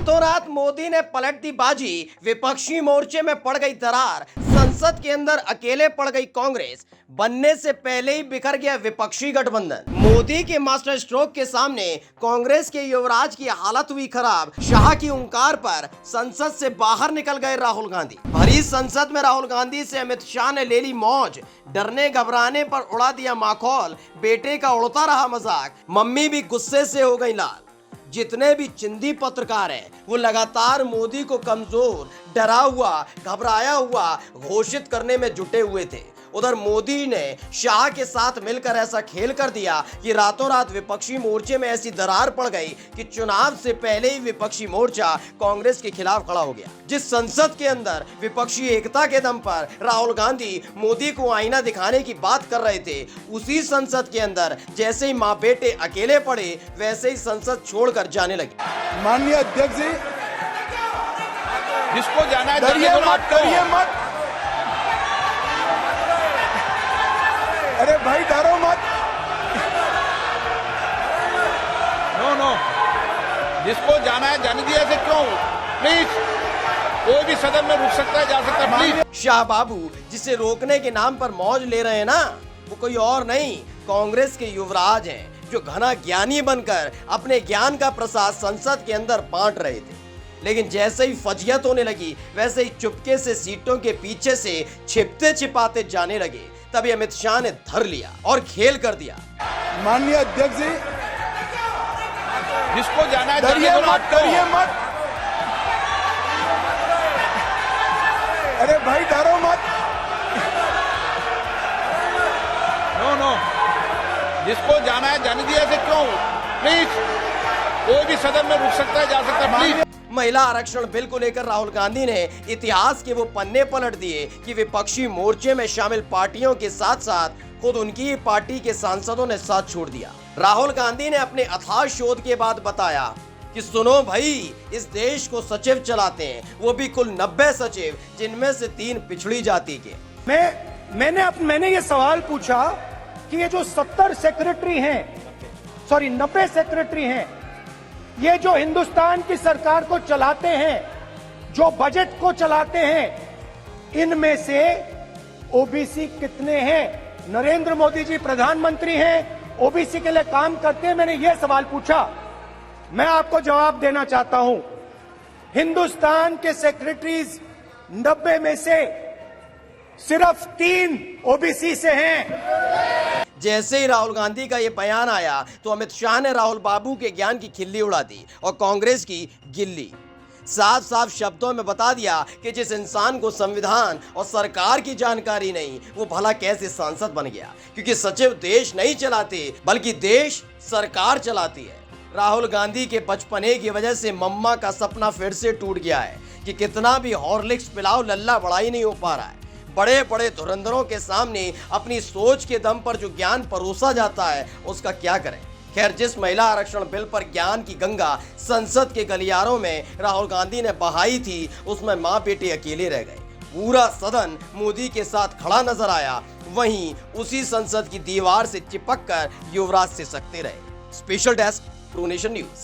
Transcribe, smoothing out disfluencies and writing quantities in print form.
रातों रात मोदी ने पलट दी बाजी, विपक्षी मोर्चे में पड़ गई दरार, संसद के अंदर अकेले पड़ गई कांग्रेस, बनने से पहले ही बिखर गया विपक्षी गठबंधन। मोदी के मास्टर स्ट्रोक के सामने कांग्रेस के युवराज की हालत हुई खराब। शाह की हुंकार पर संसद से बाहर निकल गए राहुल गांधी। भरी संसद में राहुल गांधी से अमित शाह ने ले ली मौज, डरने घबराने पर उड़ा दिया माखौल, बेटे का उड़ता रहा मजाक, मम्मी भी गुस्से से हो गई लाल। जितने भी चिंदी पत्रकार हैं वो लगातार मोदी को कमजोर, डरा हुआ, घबराया हुआ घोषित करने में जुटे हुए थे। उधर मोदी ने शाह के साथ मिलकर ऐसा खेल कर दिया कि रातों रात विपक्षी मोर्चे में ऐसी दरार पड़ गई कि चुनाव से पहले ही विपक्षी मोर्चा कांग्रेस के खिलाफ खड़ा हो गया। जिस संसद के अंदर विपक्षी एकता के दम पर राहुल गांधी मोदी को आईना दिखाने की बात कर रहे थे, उसी संसद के अंदर जैसे ही माँ बेटे अकेले पड़े वैसे ही संसद छोड़कर जाने लगे। माननीय अध्यक्ष जी, जिसको जाना है डरिए मत, डरिए मत। अरे भाई डरो मत। नो, जिसको जाना है जाने दिया। ऐसे क्यों? प्लीज, कोई भी सदन में रुक सकता है, जा सकता है, प्लीज। शाह बाबू जिसे रोकने के नाम पर मौज ले रहे हैं ना, वो कोई और नहीं, कांग्रेस के युवराज हैं जो घना ज्ञानी बनकर अपने ज्ञान का प्रसाद संसद के अंदर बांट रहे थे। लेकिन जैसे ही फजियत होने लगी वैसे ही चुपके से सीटों के पीछे से छिपते छिपाते जाने लगे। तभी अमित शाह ने धर लिया और खेल कर दिया। माननीय अध्यक्ष जी, जिसको जाना है डरिए मत, डरिए मत। अरे भाई डरो मत। नो, जिसको जाना है जाने दिया। ऐसे क्यों? प्लीज, कोई भी सदन में रुक सकता है, जा सकता है, प्लीज। महिला आरक्षण बिल को लेकर राहुल गांधी ने इतिहास के वो पन्ने पलट दिए कि विपक्षी मोर्चे में शामिल पार्टियों के साथ साथ खुद उनकी ही पार्टी के सांसदों ने साथ छोड़ दिया। राहुल गांधी ने अपने अथाह शोध के बाद बताया कि सुनो भाई, इस देश को सचिव चलाते हैं, वो भी कुल 90 सचिव, जिनमें से 3 पिछड़ी जाति के। मैंने ये सवाल पूछा कि ये जो 70 सेक्रेटरी हैं, सॉरी 90 सेक्रेटरी हैं, ये जो हिंदुस्तान की सरकार को चलाते हैं, जो बजट को चलाते हैं, इनमें से ओबीसी कितने हैं? नरेंद्र मोदी जी प्रधानमंत्री हैं, ओबीसी के लिए काम करते हैं। मैंने ये सवाल पूछा, मैं आपको जवाब देना चाहता हूं। हिंदुस्तान के सेक्रेटरीज 90 में से सिर्फ 3 ओबीसी से हैं। जैसे ही राहुल गांधी का ये बयान आया तो अमित शाह ने राहुल बाबू के ज्ञान की खिल्ली उड़ा दी और कांग्रेस की गिल्ली। साफ साफ शब्दों में बता दिया कि जिस इंसान को संविधान और सरकार की जानकारी नहीं, वो भला कैसे सांसद बन गया, क्योंकि सचिव देश नहीं चलाते बल्कि देश सरकार चलाती है। राहुल गांधी के बचपने की वजह से मम्मा का सपना फिर से टूट गया है कि कितना भी हॉर्लिक्स पिलाओ, लल्ला बड़ा ही नहीं हो पा रहा है। बड़े बड़े धुरंधरों के सामने अपनी सोच के दम पर जो ज्ञान परोसा जाता है उसका क्या करें। खैर, जिस महिला आरक्षण बिल पर ज्ञान की गंगा संसद के गलियारों में राहुल गांधी ने बहाई थी, उसमें माँ बेटे अकेले रह गए। पूरा सदन मोदी के साथ खड़ा नजर आया, वहीं उसी संसद की दीवार से चिपक कर युवराज से सकते रहे। Special desk, pro nation news.